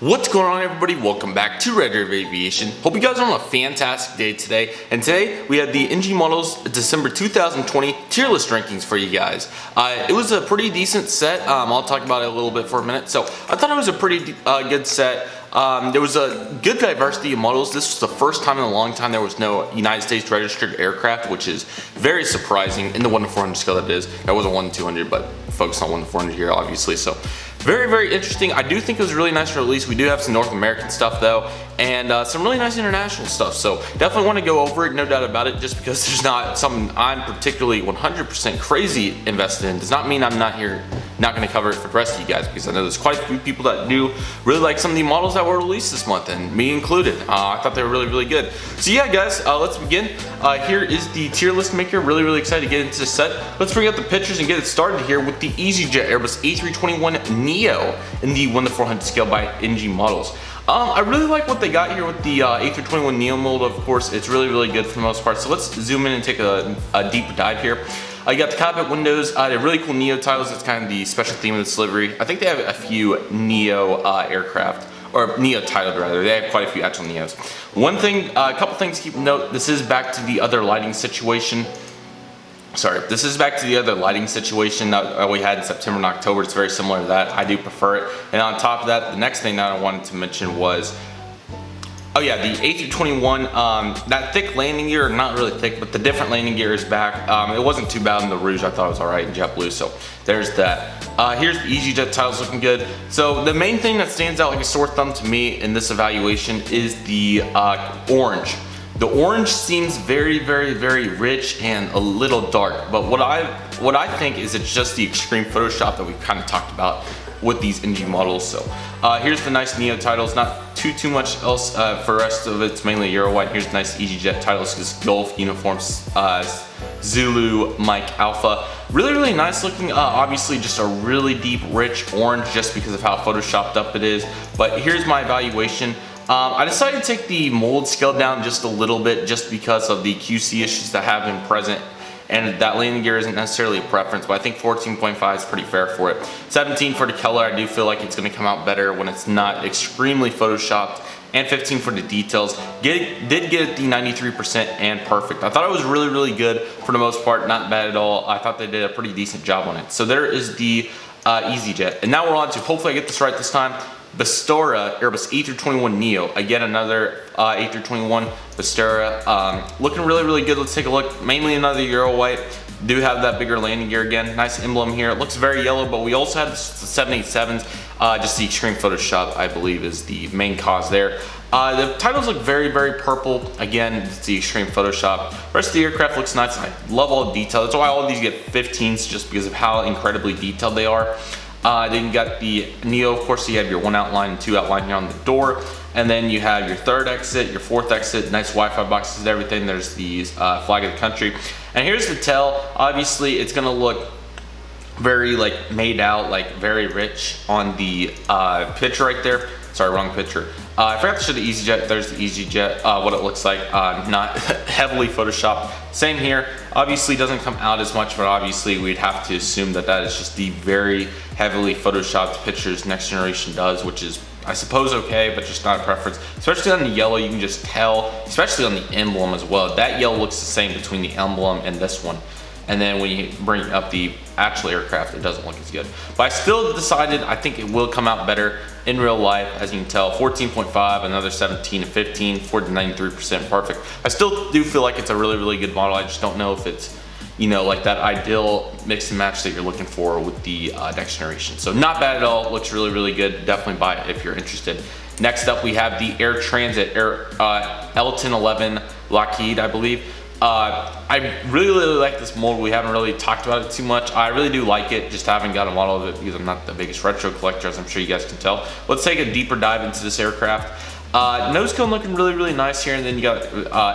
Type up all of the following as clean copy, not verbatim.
What's going on, everybody? Welcome back to Redriveraviation. Hope you guys are on a fantastic day today. And today we have the NG Models December 2020 tier list rankings for you guys. It was a pretty decent set. I'll talk about it a little bit for a minute. So I thought it was a pretty good set. There was a good diversity of models. This was the first time in a long time there was no United States registered aircraft, which is very surprising in the 1 to 400 scale that is. That was a 1 to 200, but focused on 1 to 400 here, obviously. So very interesting. I do think it was a really nice release. We do have some North American stuff though, and some really nice international stuff. So definitely want to go over it, no doubt about it. Just because there's not something I'm particularly 100% crazy invested in does not mean I'm not going to cover it for the rest of you guys, because I know there's quite a few people that do really like some of the models that were released this month, and me included. I thought they were really good. So yeah, guys, let's begin. Here is the tier list maker. Really excited to get into this set. Let's bring out the pictures and get it started here with the EasyJet Airbus A321neo in the 1 to 400 scale by NG Models. I really like what they got here with the A321neo mold. Of course, it's really good for the most part. So let's zoom in and take a deeper dive here. You got the cockpit windows. They're really cool Neo titles. That's kind of the special theme of this livery. I think they have a few Neo aircraft, or Neo titled rather. They have quite a few actual Neos. One thing, a couple things to keep note. This is back to the other lighting situation. This is back to the other lighting situation that we had in September and October. It's very similar to that. I do prefer it. And on top of that, the next thing that I wanted to mention was, oh yeah, the A321, that thick landing gear, not really thick, but the different landing gear is back. It wasn't too bad in the Rouge. I thought it was alright in JetBlue, so there's that. Here's the EasyJet titles looking good. So the main thing that stands out like a sore thumb to me in this evaluation is the orange. The orange seems very rich and a little dark, but what I think is it's just the extreme Photoshop that we've kind of talked about with these NG models. So here's the nice Neo titles. Not too much else for the rest of it's mainly Euro white. Here's the nice EasyJet titles, just Golf uniforms, Zulu, Mike, Alpha. Really nice looking. Obviously just a really deep rich orange just because of how photoshopped up it is. But here's my evaluation. I decided to take the mold scale down just a little bit just because of the QC issues that have been present, and that landing gear isn't necessarily a preference, but I think 14.5 is pretty fair for it. 17 for the color. I do feel like it's going to come out better when it's not extremely photoshopped, and 15 for the details. Did get it the 93% and perfect. I thought it was really good for the most part, not bad at all. I thought they did a pretty decent job on it. So there is the EasyJet, and now we're on to, hopefully I get this right this time, Vistara Airbus A321neo. Again, another A321 Vistara. Looking really good. Let's take a look. Mainly another Euro white. Do have that bigger landing gear again. Nice emblem here. It looks very yellow, but we also have the 787s. Just the extreme Photoshop, I believe, is the main cause there. The titles look very purple. Again, it's the extreme Photoshop. The rest of the aircraft looks nice. I love all the detail. That's why all of these get 15s, just because of how incredibly detailed they are. Then you got the Neo, of course, so you have your 1 outline and 2 outline here on the door. And then you have your 3rd exit, your 4th exit, nice Wi-Fi boxes, everything. There's the flag of the country. And here's the tail. Obviously, it's gonna look very like made out, like very rich on the picture right there. Sorry, wrong picture. I forgot to show the EasyJet. There's the EasyJet, what it looks like, not heavily photoshopped. Same here. Obviously doesn't come out as much, but obviously we'd have to assume that that is just the very heavily photoshopped pictures next generation does, which is, I suppose, okay, but just not a preference. Especially on the yellow, you can just tell, especially on the emblem as well. That yellow looks the same between the emblem and this one. And then when you bring up the actual aircraft, it doesn't look as good. But I still decided I think it will come out better in real life. As you can tell, 14.5, another 17 and 15 for the 93% perfect. I still do feel like it's a really good model. I just don't know if it's, you know, like that ideal mix and match that you're looking for with the next generation. So not bad at all. Looks really good. Definitely buy it if you're interested. Next up, we have the Air Transat L-1011 Lockheed, I believe. I really like this mold. We haven't really talked about it too much. I really do like it, just haven't got a model of it because I'm not the biggest retro collector, as I'm sure you guys can tell. Let's take a deeper dive into this aircraft. Nose cone looking really nice here, and then you got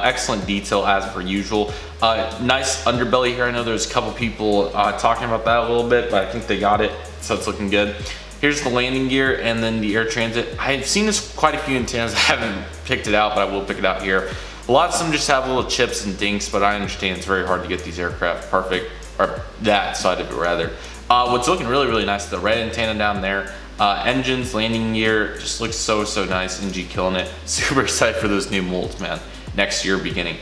excellent detail as per usual. Nice underbelly here. I know there's a couple people talking about that a little bit, but I think they got it, so it's looking good. Here's the landing gear and then the Air Transat. I've seen this quite a few antennas. I haven't picked it out, but I will pick it out here. Lots of them just have little chips and dinks, but I understand it's very hard to get these aircraft perfect, or that side of it rather. What's looking really nice, the red antenna down there. Engines, landing gear, just looks so nice. NG killing it. Super excited for those new molds, man. Next year beginning.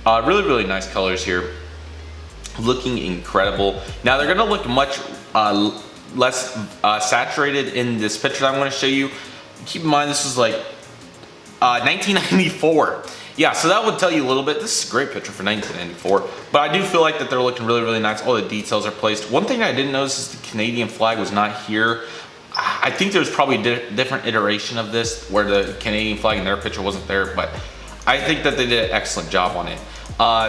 Really nice colors here. Looking incredible. Now they're gonna look much less saturated in this picture that I'm gonna show you. Keep in mind this was like 1994. Yeah, so that would tell you a little bit. This is a great picture for 1994, but I do feel like that they're looking really nice. All the details are placed. One thing I didn't notice is the Canadian flag was not here. I think there was probably a different iteration of this where the Canadian flag in their picture wasn't there, but I think that they did an excellent job on it.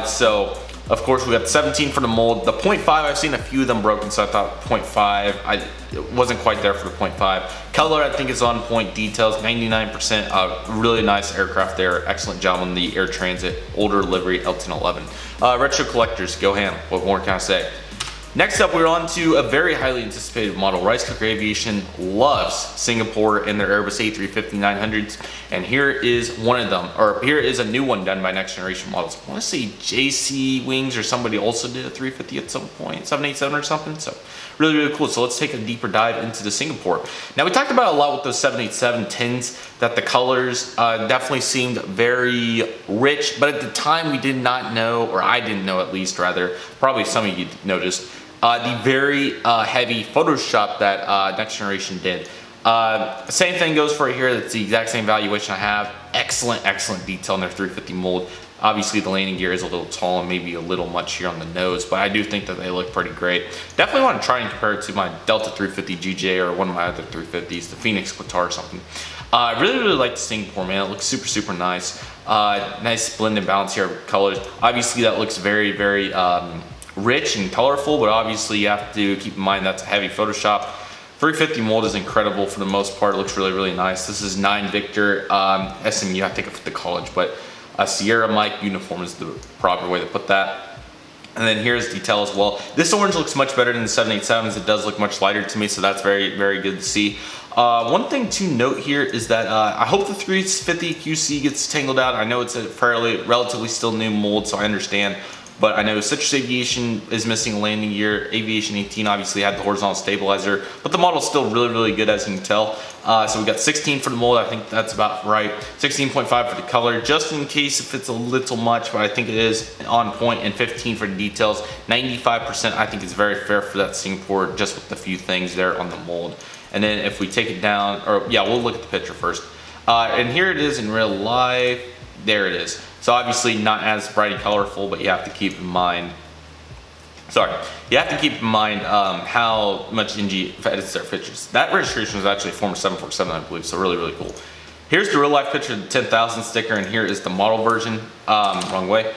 So of course we got 17 for the mold. The 0.5, I've seen a few of them broken, so I thought 0.5, it wasn't quite there for the 0.5. Color, I think is on point. Details, 99%. Really nice aircraft there. Excellent job on the Air Transat older livery L-1011. Retro collectors, go ham. What more can I say? Next up, we're on to a very highly anticipated model. Rice Cooker Aviation loves Singapore and their Airbus A350-900s, and here is one of them, or here is a new one done by Next Generation Models. I want to say JC Wings or somebody also did a 350 at some point, 787 or something. So really cool. So let's take a deeper dive into the Singapore. Now we talked about a lot with those 787 tins that the colors definitely seemed very rich, but at the time we did not know, or I didn't know at least rather, probably some of you noticed, the very heavy Photoshop that Next Generation did. Same thing goes for here. That's the exact same valuation I have. Excellent detail in their 350 mold. Obviously the landing gear is a little tall and maybe a little much here on the nose, but I do think that they look pretty great. Definitely want to try and compare it to my Delta 350 GJ or one of my other 350s, the Phoenix Qatar or something. I really like the Singapore, man. It looks super nice. Nice blend and balance here of colors. Obviously that looks very rich and colorful, but obviously you have to keep in mind that's a heavy Photoshop. 350 mold is incredible for the most part. It looks really nice. This is 9 Victor SMU, I think of the college, but Sierra Mike uniform is the proper way to put that. And then here's detail as well. This orange looks much better than the 787s. It does look much lighter to me, so that's very good to see. One thing to note here is that I hope the 350 QC gets tangled out. I know it's a relatively still new mold, so I understand. But I know Citrus Aviation is missing a landing gear. Aviation 18 obviously had the horizontal stabilizer, but the model's still really good, as you can tell. So we got 16 for the mold. I think that's about right. 16.5 for the color, just in case if it's a little much, but I think it is on point, and 15 for the details. 95% I think is very fair for that Singapore, just with the few things there on the mold. And then if we take it down, or yeah, we'll look at the picture first. And here it is in real life. There it is. So obviously not as bright and colorful, but you have to keep in mind, how much NG edits their pictures. That registration was actually a former 747, I believe, so really cool. Here's the real life picture of the 10,000 sticker, and here is the model version. Wrong way.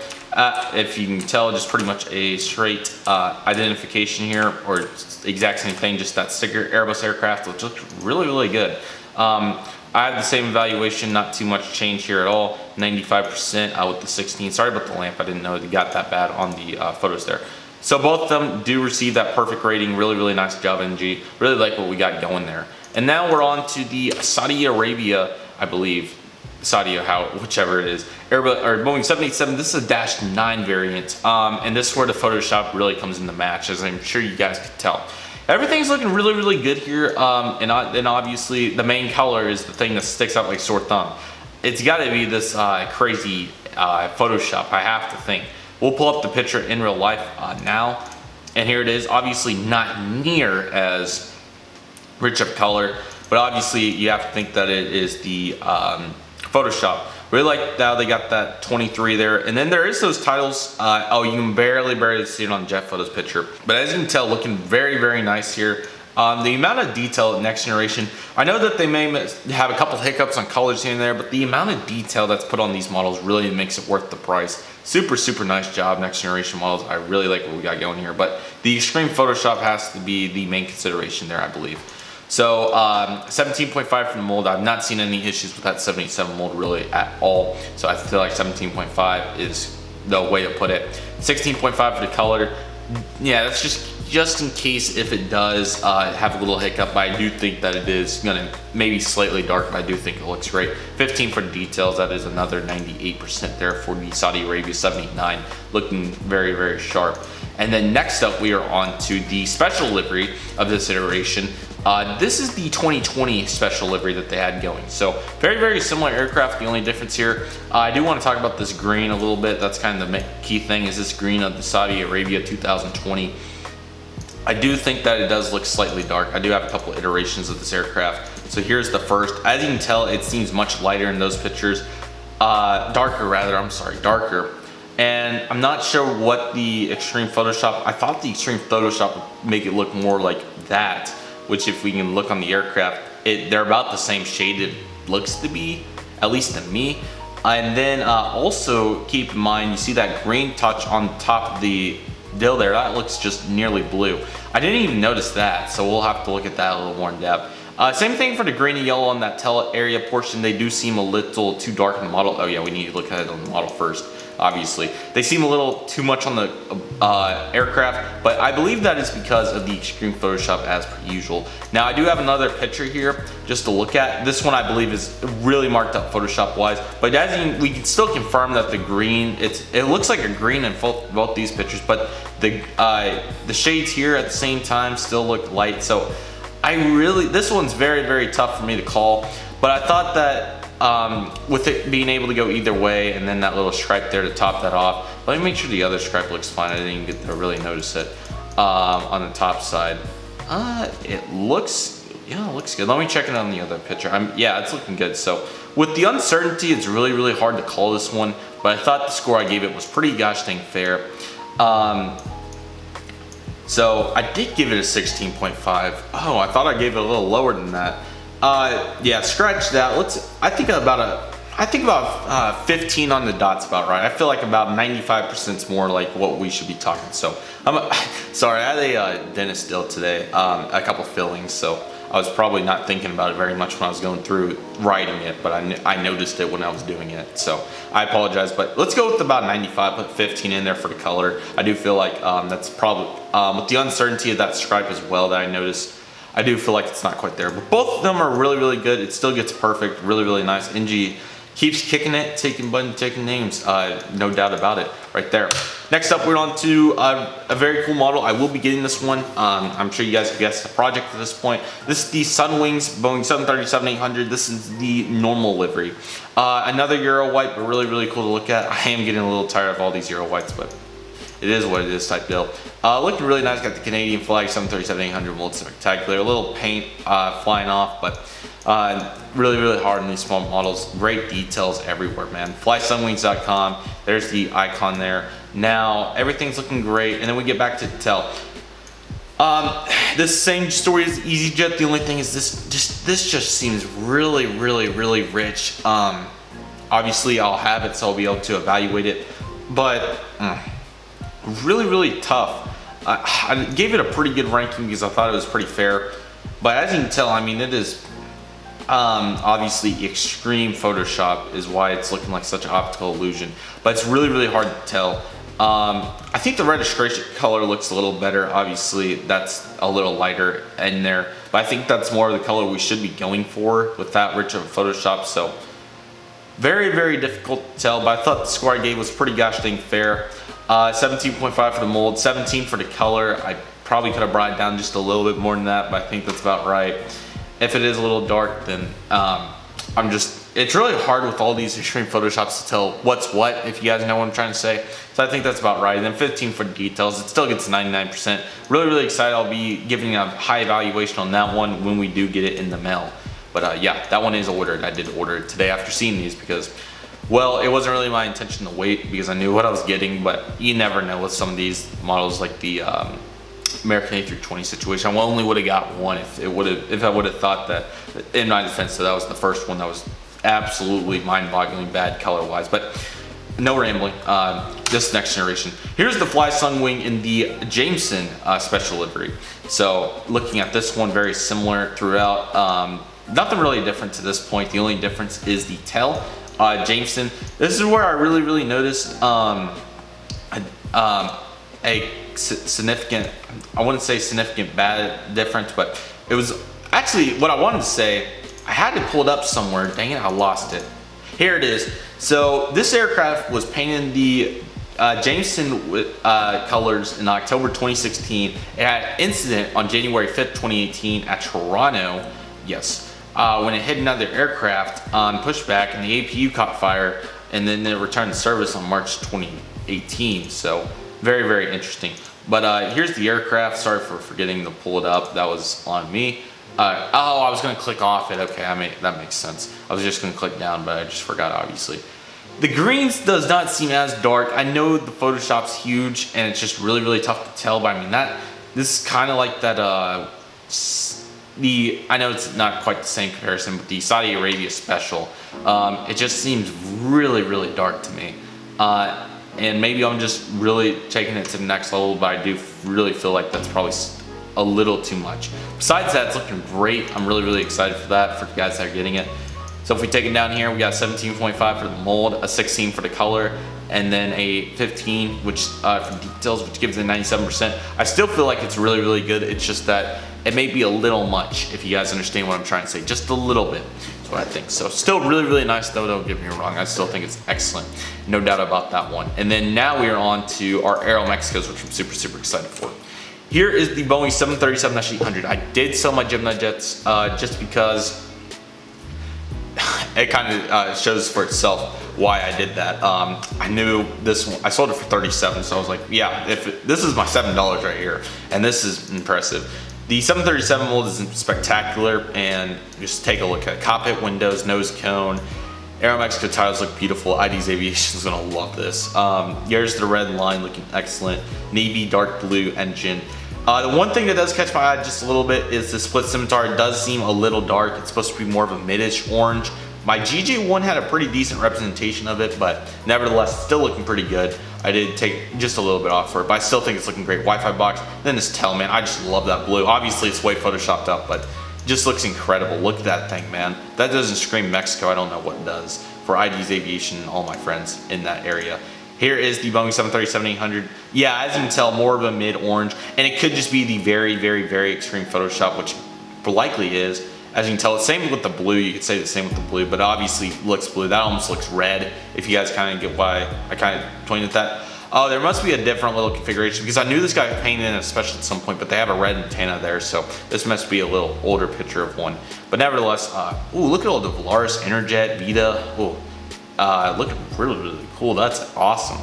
If you can tell, just pretty much a straight identification here, or exact same thing, just that sticker, Airbus aircraft, which looks really good. I have the same evaluation, not too much change here at all. 95% with the 16. Sorry about the lamp, I didn't know it got that bad on the photos there. So both of them do receive that perfect rating. Really nice job, NG. Really like what we got going there. And now we're on to the Saudi Arabia, I believe, whichever it is, Airbus or Boeing 787. This is a -9 variant, and this is where the Photoshop really comes into match, as I'm sure you guys could tell. Everything's looking really good here, and obviously the main color is the thing that sticks out like sore thumb. It's got to be this crazy Photoshop, I have to think. We'll pull up the picture in real life now, and here it is. Obviously not near as rich of color, but obviously you have to think that it is the Photoshop. Really like how they got that 23 there. And then there is those titles. Oh, you can barely see it on Jet Photo's picture. But as you can tell, looking very nice here. The amount of detail at Next Generation, I know that they may have a couple hiccups on colors here and there, but the amount of detail that's put on these models really makes it worth the price. Super nice job, Next Generation models. I really like what we got going here, but the extreme Photoshop has to be the main consideration there, I believe. So 17.5 for the mold. I've not seen any issues with that 787 mold really at all. So I feel like 17.5 is the way to put it. 16.5 for the color. Yeah, that's just in case if it does have a little hiccup, but I do think that it is gonna maybe slightly dark, but I do think it looks great. 15 for the details. That is another 98% there for the Saudi Arabia 79, looking very sharp. And then next up, we are on to the special livery of this iteration. This is the 2020 special livery that they had going. So very, very similar aircraft. The only difference here, I do want to talk about this green a little bit. That's kind of the key thing, is this green of the Saudi Arabia 2020. I do think that it does look slightly dark. I do have a couple iterations of this aircraft. So here's the first. As you can tell, it seems much lighter in those pictures. Darker. And I'm not sure what the extreme Photoshop, I thought the extreme Photoshop would make it look more like that, which if we can look on the aircraft, they're about the same shade it looks to be, at least to me. And then also keep in mind, you see that green touch on top of the dill there, that looks just nearly blue. I didn't even notice that, so we'll have to look at that a little more in depth. Same thing for the green and yellow on that tail area portion. They do seem a little too dark in the model. Oh yeah, we need to look at it on the model first, obviously. They seem a little too much on the aircraft, but I believe that is because of the extreme Photoshop as per usual. Now I do have another picture here just to look at. This one I believe is really marked up Photoshop wise, but as we can still confirm that the green, it looks like a green in both these pictures, but the shades here at the same time still look light. So this one's very, very tough for me to call, but I thought that with it being able to go either way, and then that little stripe there to top that off. Let me make sure the other stripe looks fine. I didn't even get to really notice it on the top side. It looks good. Let me check it on the other picture. Yeah, it's looking good. So with the uncertainty, it's really, really hard to call this one, but I thought the score I gave it was pretty gosh dang fair. So I did give it a 16.5. Oh, I thought I gave it a little lower than that. Yeah, scratch that. I think about 15 on the dot's about right. I feel like about 95% is more like what we should be talking. So sorry, I had a dentist deal today, a couple fillings, so I was probably not thinking about it very much when I was going through writing it, but I noticed it when I was doing it, so I apologize. But let's go with about 95, put 15 in there for the color. I do feel like that's probably, with the uncertainty of that stripe as well that I noticed, I do feel like it's not quite there. But both of them are really, really good. It still gets perfect, really, really nice. NG keeps kicking it, taking names, no doubt about it, right there. Next up, we're on to a very cool model. I will be getting this one. I'm sure you guys have guessed the project at this point. This is the Sunwings Boeing 737-800. This is the normal livery. Another Euro white, but really, really cool to look at. I am getting a little tired of all these Euro whites, but it is what it is type deal. Looking really nice. Got the Canadian flag, 737-800 mold, spectacular. A little paint flying off, but really, really hard in these small models. Great details everywhere, man. Flysunwings.com. There's the icon there. Now everything's looking great, and then we get back to the tail. This same story as EasyJet. The only thing is this just seems really, really, really rich. Obviously, I'll have it, so I'll be able to evaluate it, but really, really tough. I gave it a pretty good ranking because I thought it was pretty fair, but as you can tell, I mean, it is obviously extreme Photoshop is why it's looking like such an optical illusion, but it's really, really hard to tell. I think the registration color looks a little better. Obviously, that's a little lighter in there, but I think that's more of the color we should be going for with that rich of a Photoshop. So very, very difficult to tell, but I thought the score I gave was pretty gosh dang fair. 17.5 for the mold, 17 for the color. I probably could have brought it down just a little bit more than that, but I think that's about right. If it is a little dark, then it's really hard with all these extreme Photoshops to tell what's what, if you guys know what I'm trying to say. So I think that's about right. And then 15 for the details. It still gets 99%. Really, really excited. I'll be giving a high evaluation on that one when we do get it in the mail. But yeah, that one is ordered. I did order it today after seeing these because, well, it wasn't really my intention to wait because I knew what I was getting, but you never know with some of these models like the American A320 situation. I only would have got one if I would have thought that, in my defense, so that was the first one that was absolutely mind-boggling bad color-wise. But no rambling, this next generation. Here's the Fly Sunwing in the Jameson special livery. So looking at this one, very similar throughout. Nothing really different to this point. The only difference is the tail. Jameson, this is where I really, really noticed a significant, I wouldn't say significant bad difference, but it was actually what I wanted to say. I had to pull it up somewhere. Dang it, I lost it. Here it is. So this aircraft was painted the Jameson colors in October 2016. It had incident on January 5th, 2018 at Toronto. Yes, when it hit another aircraft on pushback and the APU caught fire, and then it returned to service on March 2018. So very, very interesting. But here's the aircraft. Sorry for forgetting to pull it up. That was on me. Oh, I was gonna click off it. Okay, that makes sense. I was just gonna click down, but I just forgot, obviously. The greens does not seem as dark. I know the Photoshop's huge and it's just really, really tough to tell, but I mean, this is kind of like that, I know it's not quite the same comparison, but the Saudi Arabia special, it just seems really, really dark to me. And maybe I'm just really taking it to the next level, but I do really feel like that's probably a little too much. Besides that, it's looking great. I'm really, really excited for that, for the guys that are getting it. So if we take it down here, we got 17.5 for the mold, a 16 for the color, and then a 15 which for details, which gives it 97%. I still feel like it's really, really good. It's just that it may be a little much, if you guys understand what I'm trying to say, just a little bit. That's what I think. So still really, really nice though, don't get me wrong. I still think it's excellent. No doubt about that one. And then now we are on to our Aeromexicos, which I'm super, super excited for. Here is the Boeing 737-800. I did sell my Gemini jets just because it kind of shows for itself why I did that. I knew this one, I sold it for 37, so I was like, yeah, this is my $7 right here, and this is impressive. The 737 mold is spectacular, and just take a look at it. Cockpit windows, nose cone, Aeromexico titles look beautiful. ID's Aviation is gonna love this. Here's the red line looking excellent. Navy, dark blue engine. The one thing that does catch my eye just a little bit is the split scimitar. It does seem a little dark. It's supposed to be more of a midish orange. My GJ1 had a pretty decent representation of it, but nevertheless, still looking pretty good. I did take just a little bit off for it, but I still think it's looking great. Wi-Fi box, then this tail, man. I just love that blue. Obviously, it's way photoshopped up, but just looks incredible. Look at that thing, man. That doesn't scream Mexico. I don't know what it does. For ID's Aviation and all my friends in that area. Here is the Boeing 737-800. Yeah, as you can tell, more of a mid-orange, and it could just be the very, very, very extreme Photoshop, which likely is. As you can tell, it's same with the blue. You could say the same with the blue, but obviously looks blue. That almost looks red, if you guys kind of get why I kind of pointed at that. Oh, there must be a different little configuration, because I knew this guy painted in a special at some point, but they have a red antenna there, so this must be a little older picture of one. But nevertheless, ooh, look at all the Volaris, Interjet, Vita. Ooh, looking really, really cool. That's awesome.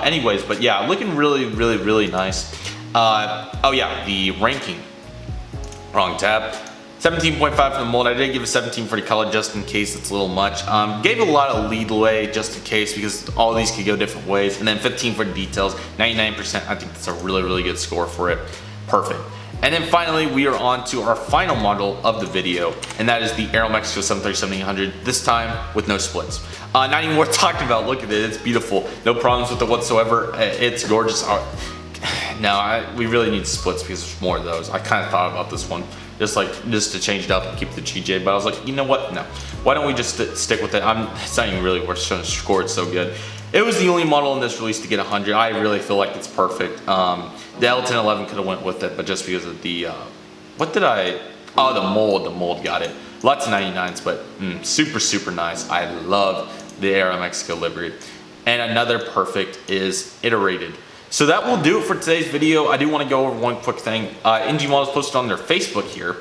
Anyways, but yeah, looking really, really, really nice. Oh yeah, the ranking. Wrong tab. 17.5 for the mold. I did give a 17 for the color just in case it's a little much. Gave a lot of leadway just in case, because all these could go different ways. And then 15 for the details, 99%. I think that's a really, really good score for it. Perfect. And then finally, we are on to our final model of the video, and that is the Aeromexico 737-800, this time with no splits. Not even worth talking about. Look at it, it's beautiful. No problems with it whatsoever. It's gorgeous. No, we really need splits because there's more of those. I kind of thought about this one, just to change it up and keep the GJ, but I was like, you know what? No. Why don't we just stick with it? It's not even really worth showing the score. It's so good. It was the only model in this release to get 100. I really feel like it's perfect. The L-1011 could have went with it, but just because of the, oh, the mold got it. Lots of 99s, but super, super nice. I love the Aeromexico livery. And another perfect is iterated. So that will do it for today's video. I do want to go over one quick thing. NG Models posted on their Facebook here.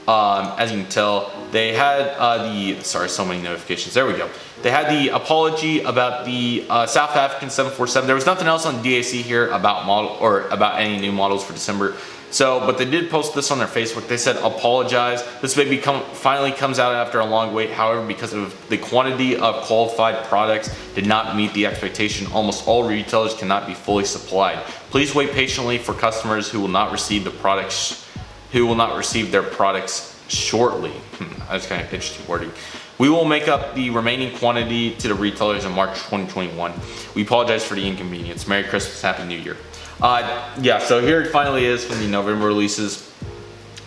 As you can tell, they had sorry, so many notifications. There we go. They had the apology about the South African 747. There was nothing else on DAC here about any new models for December. So, but they did post this on their Facebook. They said, apologize. This baby finally comes out after a long wait. However, because of the quantity of qualified products did not meet the expectation, almost all retailers cannot be fully supplied. Please wait patiently for customers who will not receive their products shortly. That's kind of interesting wording. We will make up the remaining quantity to the retailers in March 2021. We apologize for the inconvenience. Merry Christmas, Happy New Year. Yeah, so here it finally is from the November releases.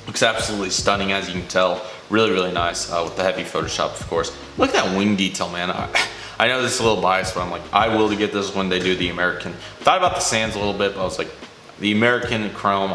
Looks absolutely stunning, as you can tell. Really, really nice with the heavy Photoshop, of course. Look at that wing detail, man. I know this is a little biased, but I'm like, I will get this when they do the American. Thought about the Sands a little bit, but I was like, the American chrome,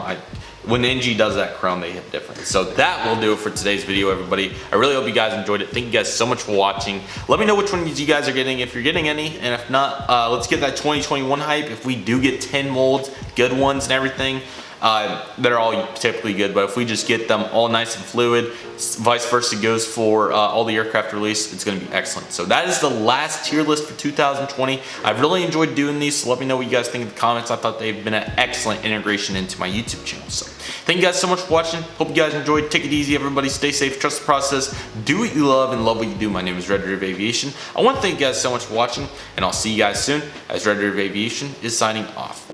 when NG does that chrome, they hit different. So that will do it for today's video, everybody. I really hope you guys enjoyed it. Thank you guys so much for watching. Let me know which ones you guys are getting, if you're getting any, and if not, let's get that 2021 hype. If we do get 10 molds, good ones and everything, that are all typically good, but if we just get them all nice and fluid, vice versa goes for all the aircraft release, it's going to be excellent. So that is the last tier list for 2020. I've really enjoyed doing these, so let me know what you guys think in the comments. I thought they've been an excellent integration into my YouTube channel. So thank you guys so much for watching. Hope you guys enjoyed. Take it easy, everybody. Stay safe, trust the process, do what you love, and love what you do. My name is Redriveraviation. I want to thank you guys so much for watching, and I'll see you guys soon as Redriveraviation is signing off.